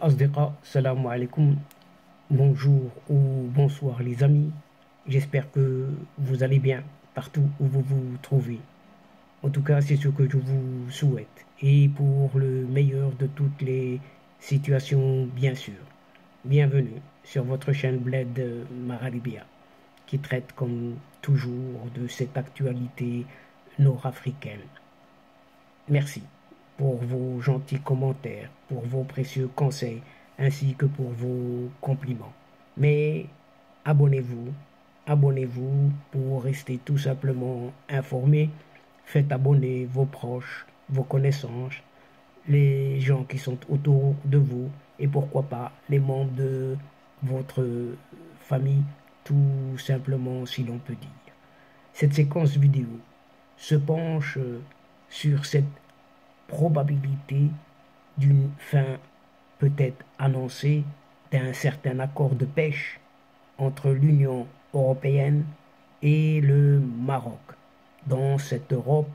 Asdiqa, salam alaikum, bonjour ou bonsoir les amis. J'espère que vous allez bien partout où vous vous trouvez. En tout cas, c'est ce que je vous souhaite. Et pour le meilleur de toutes les situations, bien sûr. Bienvenue sur votre chaîne Bled Maralibia, qui traite comme toujours de cette actualité nord-africaine. Merci pour vos gentils commentaires, pour vos précieux conseils, ainsi que pour vos compliments. Mais abonnez-vous, abonnez-vous pour rester tout simplement informé. Faites abonner vos proches, vos connaissances, les gens qui sont autour de vous et pourquoi pas les membres de votre famille, tout simplement si l'on peut dire. Cette séquence vidéo se penche sur cette probabilité d'une fin peut-être annoncée d'un certain accord de pêche entre l'Union européenne et le Maroc, dont cette Europe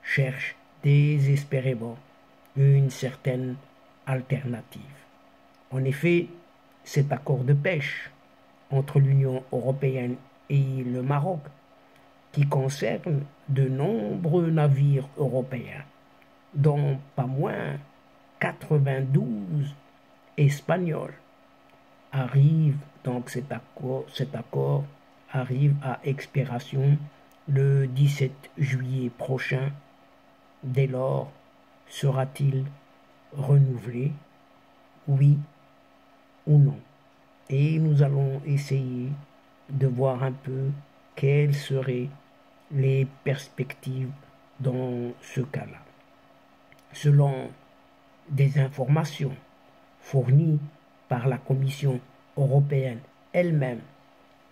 cherche désespérément une certaine alternative. En effet, cet accord de pêche entre l'Union européenne et le Maroc, qui concerne de nombreux navires européens, dont pas moins 92 espagnols, arrive donc cet accord arrive à expiration le 17 juillet prochain. Dès lors, sera-t-il renouvelé, oui ou non? Et nous allons essayer de voir un peu quelles seraient les perspectives dans ce cas-là. Selon des informations fournies par la Commission européenne elle-même,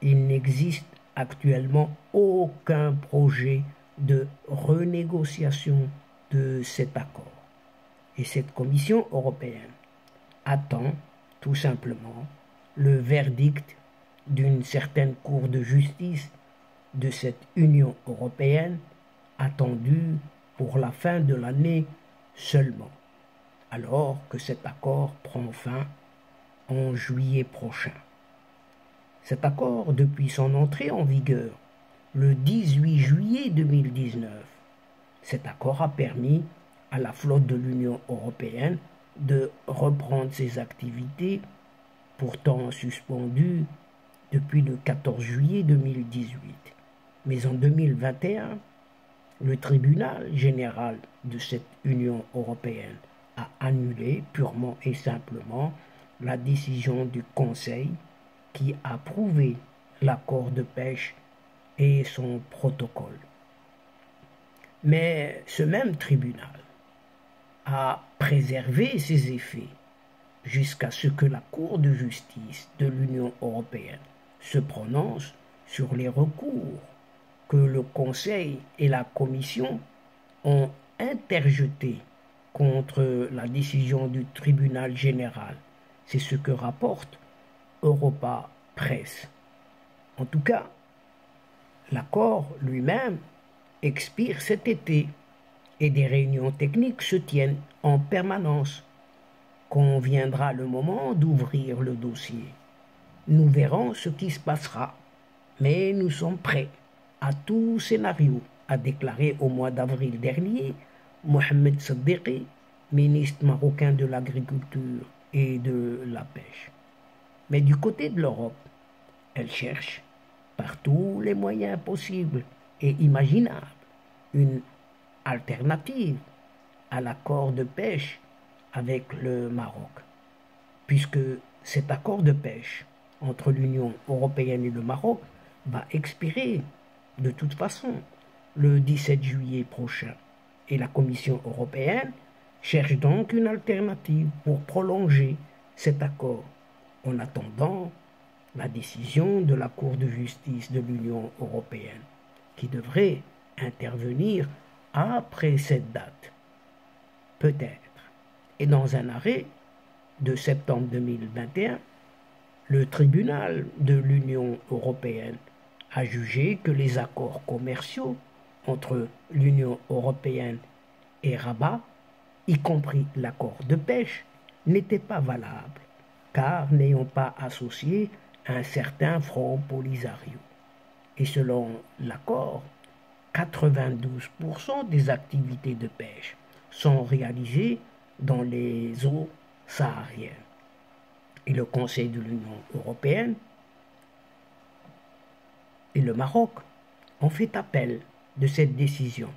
il n'existe actuellement aucun projet de renégociation de cet accord. Et cette Commission européenne attend tout simplement le verdict d'une certaine Cour de justice de cette Union européenne attendue pour la fin de l'année seulement, alors que cet accord prend fin en juillet prochain. Cet accord, depuis son entrée en vigueur le 18 juillet 2019, cet accord a permis à la flotte de l'Union européenne de reprendre ses activités, pourtant suspendues depuis le 14 juillet 2018. Mais en 2021, le tribunal général de cette Union européenne a annulé purement et simplement la décision du Conseil qui a approuvé l'accord de pêche et son protocole. Mais ce même tribunal a préservé ses effets jusqu'à ce que la Cour de justice de l'Union européenne se prononce sur les recours que le Conseil et la Commission ont interjetés contre la décision du tribunal général. C'est ce que rapporte Europa Press. En tout cas, l'accord lui-même expire cet été et des réunions techniques se tiennent en permanence. Quand viendra le moment d'ouvrir le dossier, nous verrons ce qui se passera. Mais nous sommes prêts à tout scénario, a déclaré au mois d'avril dernier Mohamed Saddiqi, ministre marocain de l'Agriculture et de la Pêche. Mais du côté de l'Europe, elle cherche par tous les moyens possibles et imaginables une alternative à l'accord de pêche avec le Maroc, puisque cet accord de pêche entre l'Union européenne et le Maroc va expirer de toute façon le 17 juillet prochain. Et la Commission européenne cherche donc une alternative pour prolonger cet accord en attendant la décision de la Cour de justice de l'Union européenne qui devrait intervenir après cette date, peut-être. Et dans un arrêt de septembre 2021, le tribunal de l'Union européenne a jugé que les accords commerciaux entre l'Union européenne et Rabat, y compris l'accord de pêche, n'était pas valable, car n'ayant pas associé un certain Front Polisario. Et selon l'accord, 92% des activités de pêche sont réalisées dans les eaux sahariennes. Et le Conseil de l'Union européenne et le Maroc ont fait appel de cette décision,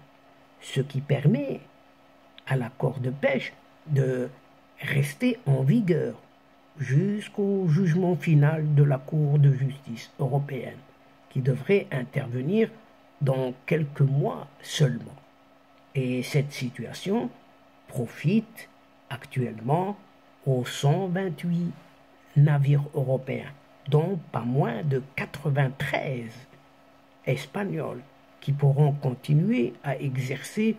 ce qui permet à l'accord de pêche de rester en vigueur jusqu'au jugement final de la Cour de justice européenne, qui devrait intervenir dans quelques mois seulement. Et cette situation profite actuellement aux 128 navires européens, dont pas moins de 93 espagnols, qui pourront continuer à exercer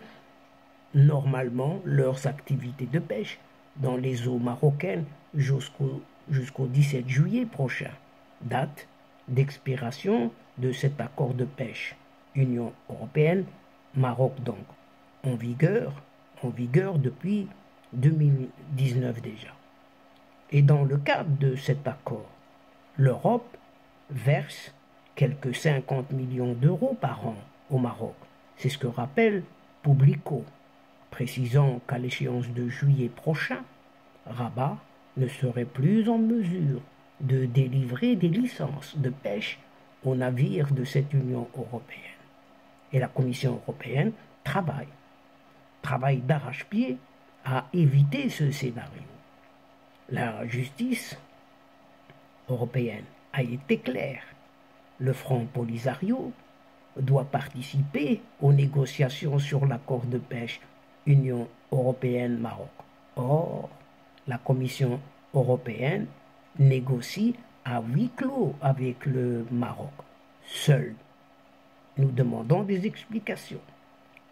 normalement leurs activités de pêche dans les eaux marocaines jusqu'au 17 juillet prochain, date d'expiration de cet accord de pêche Union européenne, Maroc donc, en vigueur depuis 2019 déjà. Et dans le cadre de cet accord, l'Europe verse quelques 50 millions d'euros par an au Maroc. C'est ce que rappelle Publico, précisant qu'à l'échéance de juillet prochain, Rabat ne serait plus en mesure de délivrer des licences de pêche aux navires de cette Union européenne. Et la Commission européenne travaille d'arrache-pied à éviter ce scénario. La justice européenne a été claire. Le Front Polisario doit participer aux négociations sur l'accord de pêche Union européenne-Maroc. Or, la Commission européenne négocie à huis clos avec le Maroc. Seul, nous demandons des explications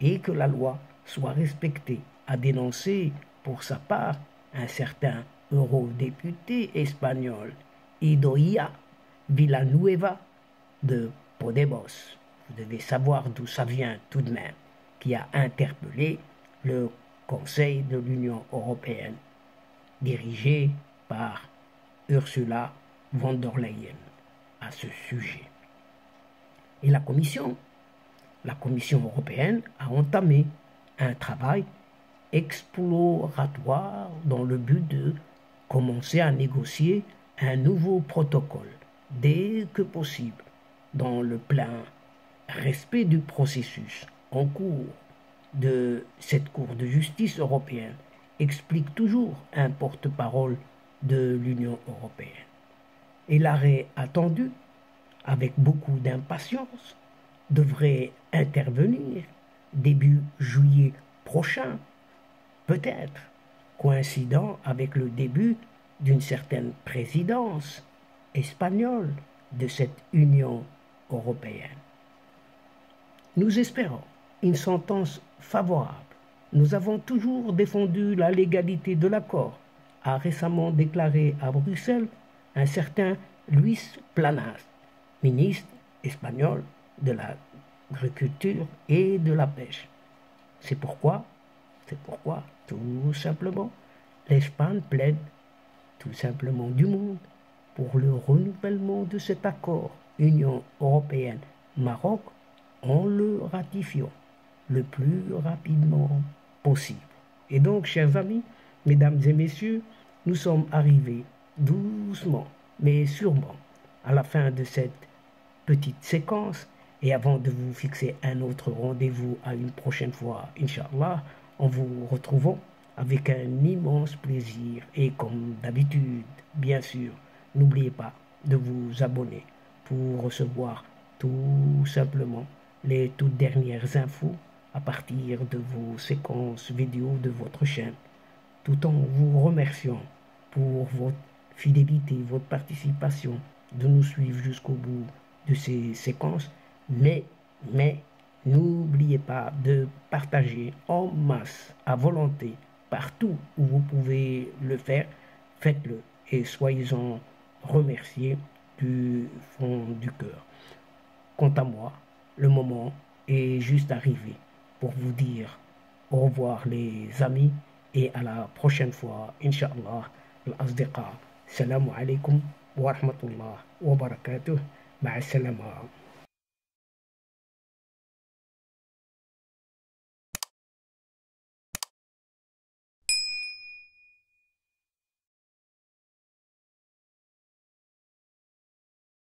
et que la loi soit respectée, a dénoncé pour sa part un certain eurodéputé espagnol, Idoia Villanueva de Podemos. Vous devez savoir d'où ça vient tout de même, qui a interpellé le Conseil de l'Union européenne, dirigé par Ursula von der Leyen, à ce sujet. Et la Commission européenne a entamé un travail exploratoire dans le but de commencer à négocier un nouveau protocole dès que possible, dans le plein respect du processus en cours de cette Cour de justice européenne, explique toujours un porte-parole de l'Union européenne. Et l'arrêt attendu, avec beaucoup d'impatience, devrait intervenir début juillet prochain, peut-être coïncidant avec le début d'une certaine présidence espagnole de cette Union européenne. Nous espérons une sentence favorable. Nous avons toujours défendu la légalité de l'accord, a récemment déclaré à Bruxelles un certain Luis Planas, ministre espagnol de l'agriculture et de la pêche. C'est pourquoi, tout simplement, l'Espagne plaide tout simplement du monde pour le renouvellement de cet accord Union européenne-Maroc en le ratifiant le plus rapidement possible. Et donc, chers amis, mesdames et messieurs, nous sommes arrivés doucement, mais sûrement, à la fin de cette petite séquence. Et avant de vous fixer un autre rendez-vous à une prochaine fois, Inch'Allah, en vous retrouvant avec un immense plaisir. Et comme d'habitude, bien sûr, n'oubliez pas de vous abonner pour recevoir tout simplement les toutes dernières infos à partir de vos séquences vidéo de votre chaîne, tout en vous remerciant pour votre fidélité, votre participation, de nous suivre jusqu'au bout de ces séquences. Mais n'oubliez pas de partager en masse, à volonté, partout où vous pouvez le faire, faites-le et soyez-en remerciés du fond du cœur. Quant à moi, le moment est juste arrivé pour vous dire au revoir les amis et à la prochaine fois, Inch'Allah, الأصدقاء. Salam alaikum wa rahmatullah wa barakatuh. مع السلامة.